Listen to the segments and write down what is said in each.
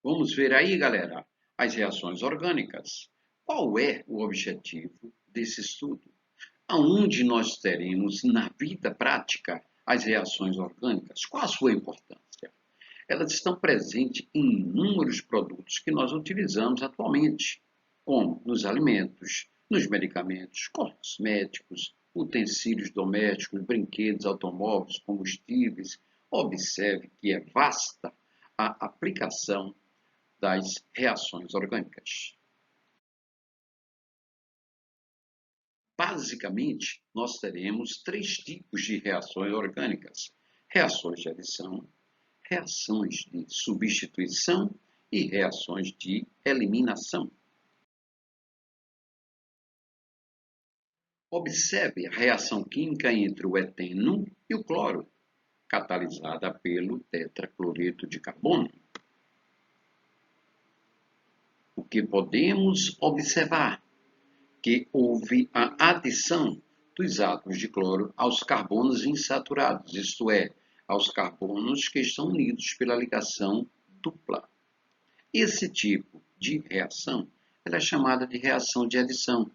Vamos ver aí, galera, as reações orgânicas. Qual é o objetivo desse estudo? Aonde nós teremos na vida prática as reações orgânicas? Qual a sua importância? Elas estão presentes em inúmeros produtos que nós utilizamos atualmente, como nos alimentos, nos medicamentos, cosméticos, utensílios domésticos, brinquedos, automóveis, combustíveis. Observe que é vasta a aplicação das reações orgânicas. Basicamente, nós teremos três tipos de reações orgânicas: reações de adição, reações de substituição e reações de eliminação. Observe a reação química entre o eteno e o cloro, catalisada pelo tetracloreto de carbono. O que podemos observar? Que houve a adição dos átomos de cloro aos carbonos insaturados, isto é, aos carbonos que estão unidos pela ligação dupla. Esse tipo de reação ela é chamada de reação de adição.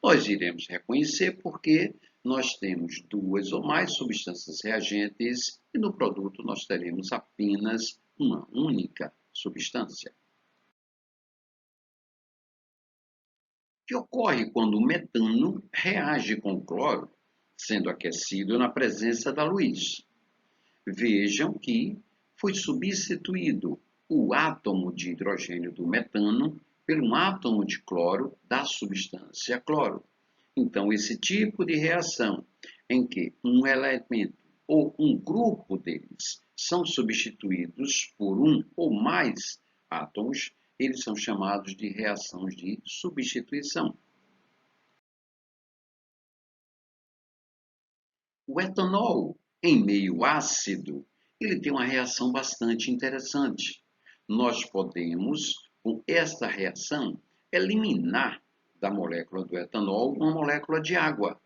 Nós iremos reconhecer porque nós temos duas ou mais substâncias reagentes e no produto nós teremos apenas uma única substância. O que ocorre quando o metano reage com o cloro, sendo aquecido na presença da luz? Vejam que foi substituído o átomo de hidrogênio do metano por um átomo de cloro da substância cloro. Então, esse tipo de reação em que um elemento ou um grupo deles são substituídos por um ou mais átomos, eles são chamados de reações de substituição. O etanol, em meio ácido, ele tem uma reação bastante interessante. Nós podemos, com esta reação, eliminar da molécula do etanol uma molécula de água.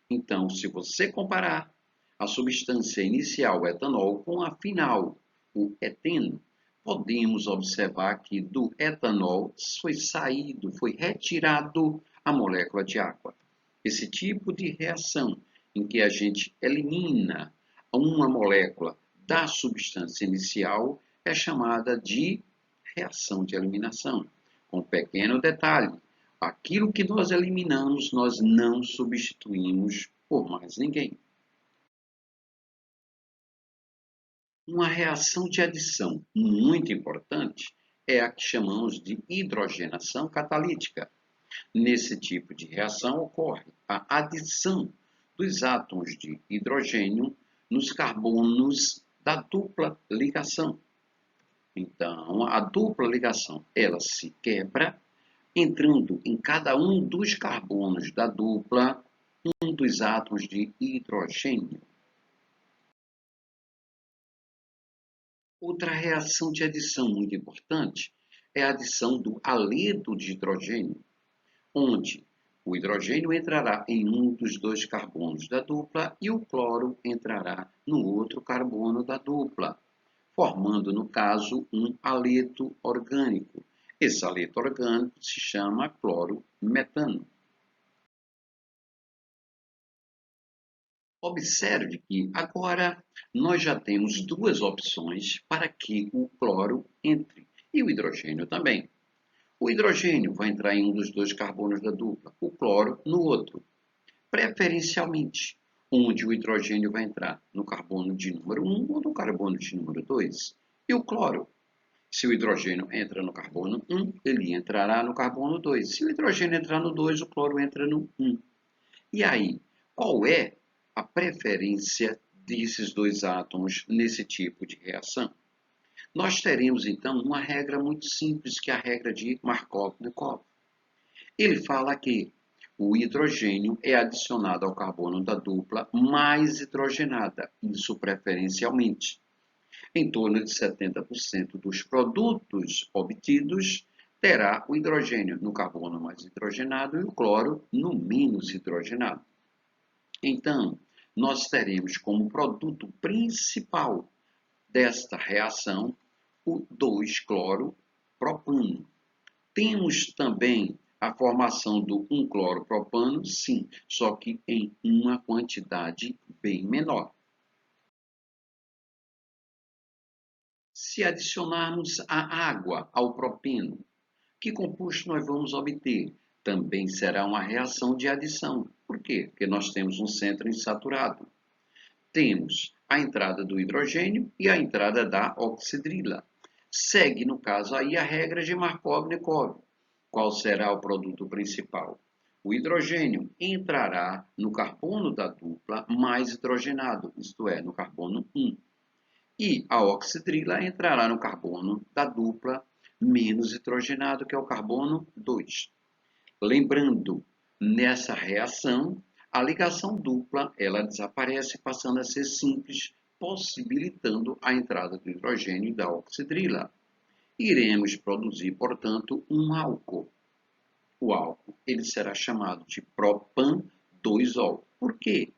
Então, se você comparar a substância inicial, o etanol, com a final, o eteno, podemos observar que do etanol foi retirado a molécula de água. Esse tipo de reação em que a gente elimina uma molécula da substância inicial é chamada de reação de eliminação. Com um pequeno detalhe, aquilo que nós eliminamos, nós não substituímos por mais ninguém. Uma reação de adição muito importante é a que chamamos de hidrogenação catalítica. Nesse tipo de reação ocorre a adição dos átomos de hidrogênio nos carbonos da dupla ligação. Então, a dupla ligação ela se quebra, entrando em cada um dos carbonos da dupla um dos átomos de hidrogênio. Outra reação de adição muito importante é a adição do haleto de hidrogênio, onde o hidrogênio entrará em um dos dois carbonos da dupla e o cloro entrará no outro carbono da dupla, formando, no caso, um haleto orgânico. Esse haleto orgânico se chama clorometano. Observe que agora nós já temos duas opções para que o cloro entre e o hidrogênio também. O hidrogênio vai entrar em um dos dois carbonos da dupla, o cloro no outro. Preferencialmente, onde o hidrogênio vai entrar no carbono de número 1 ou no carbono de número 2. E o cloro? Se o hidrogênio entra no carbono 1, ele entrará no carbono 2. Se o hidrogênio entrar no 2, o cloro entra no 1. E aí, qual é a preferência desses dois átomos nesse tipo de reação? Nós teremos, então, uma regra muito simples, que é a regra de Markov-Nikov. Ele fala que o hidrogênio é adicionado ao carbono da dupla mais hidrogenada, isso preferencialmente. Em torno de 70% dos produtos obtidos terá o hidrogênio no carbono mais hidrogenado e o cloro no menos hidrogenado. Então, nós teremos como produto principal desta reação o 2-cloro propano. Temos também a formação do 1-cloropropano, sim, só que em uma quantidade bem menor. Se adicionarmos a água ao propeno, que composto nós vamos obter? Também será uma reação de adição. Por quê? Porque nós temos um centro insaturado. Temos a entrada do hidrogênio e a entrada da oxidrila. Segue, no caso, aí a regra de Markov-Nikov. Qual será o produto principal? O hidrogênio entrará no carbono da dupla mais hidrogenado, isto é, no carbono 1. E a oxidrila entrará no carbono da dupla menos hidrogenado, que é o carbono 2. Lembrando, nessa reação, a ligação dupla ela desaparece, passando a ser simples, possibilitando a entrada do hidrogênio e da oxidrila. Iremos produzir, portanto, um álcool. O álcool ele será chamado de propan-2-ol. Por quê?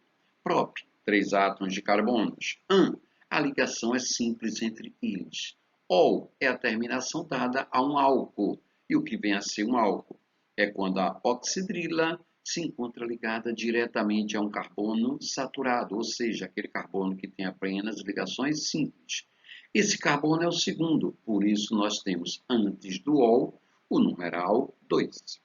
Prop, 3 átomos de carbonos. A ligação é simples entre eles. Ol é a terminação dada a um álcool. E o que vem a ser um álcool? É quando a oxidrila se encontra ligada diretamente a um carbono saturado, ou seja, aquele carbono que tem apenas ligações simples. Esse carbono é o segundo, por isso nós temos antes do ol o numeral 2.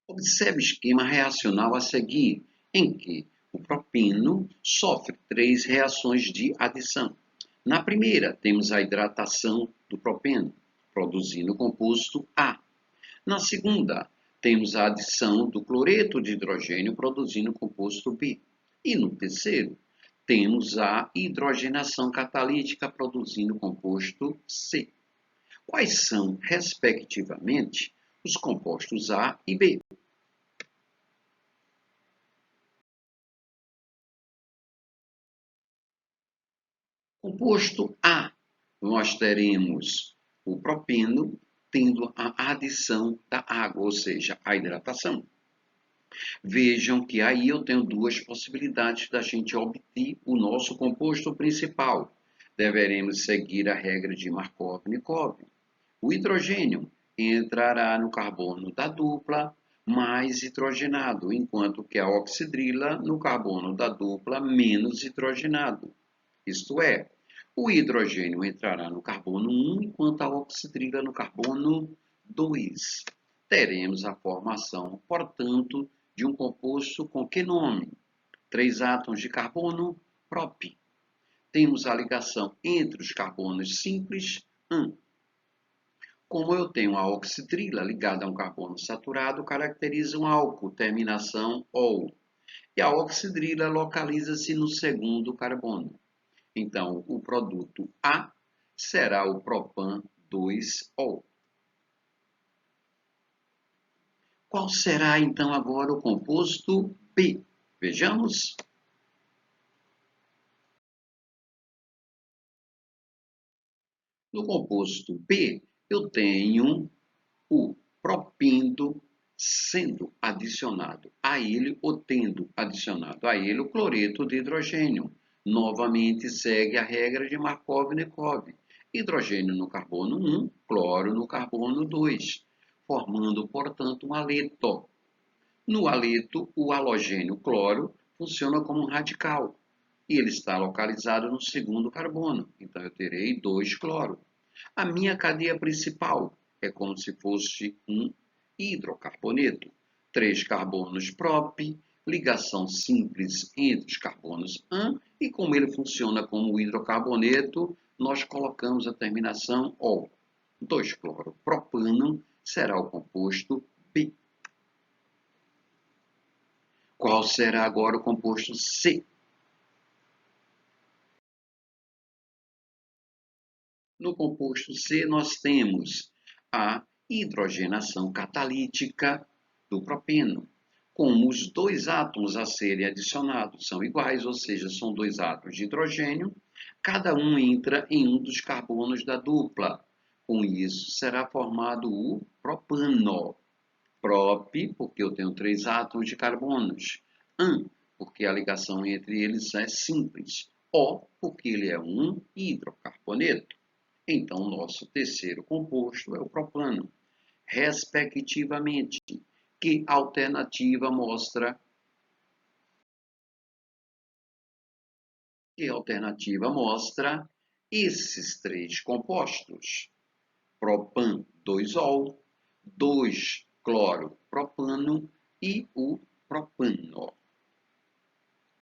Observe o esquema reacional a seguir, em que o propeno sofre 3 reações de adição. Na primeira, temos a hidratação do propeno, produzindo o composto A. Na segunda, temos a adição do cloreto de hidrogênio, produzindo o composto B. E no terceiro, temos a hidrogenação catalítica, produzindo o composto C. Quais são, respectivamente, os compostos A e B? Composto A, nós teremos o propeno tendo a adição da água, ou seja, a hidratação. Vejam que aí eu tenho duas possibilidades da gente obter o nosso composto principal. Deveremos seguir a regra de Markov-Nikov. O hidrogênio entrará no carbono da dupla mais hidrogenado, enquanto que a oxidrila no carbono da dupla menos hidrogenado. Isto é, o hidrogênio entrará no carbono 1, enquanto a oxidrila no carbono 2. Teremos a formação, portanto, de um composto com que nome? 3 átomos de carbono, prop. Temos a ligação entre os carbonos simples, Como eu tenho a oxidrila ligada a um carbono saturado, caracteriza um álcool, terminação ol. E a oxidrila localiza-se no segundo carbono. Então, o produto A será o propan-2-ol. Qual será, então, agora o composto B? Vejamos. No composto B, eu tenho o propendo sendo adicionado a ele, ou tendo adicionado a ele, o cloreto de hidrogênio. Novamente segue a regra de Markov-Nikov. Hidrogênio no carbono 1, cloro no carbono 2, formando, portanto, um haleto. No haleto, o halogênio cloro funciona como um radical, e ele está localizado no segundo carbono, então eu terei 2 cloro. A minha cadeia principal é como se fosse um hidrocarboneto. 3 carbonos prop, ligação simples entre os carbonos AN, e como ele funciona como hidrocarboneto, nós colocamos a terminação OL. 2-cloropropano será o composto B. Qual será agora o composto C? No composto C, nós temos a hidrogenação catalítica do propeno. Como os 2 átomos a serem adicionados são iguais, ou seja, são 2 átomos de hidrogênio, cada um entra em um dos carbonos da dupla. Com isso, será formado o propano. Prop, porque eu tenho 3 átomos de carbonos. An, porque a ligação entre eles é simples. O, porque ele é um hidrocarboneto. Então, nosso terceiro composto é o propano, respectivamente. Que alternativa mostra? Que alternativa mostra esses três compostos? Propan 2-ol, 2-cloropropano e o propano.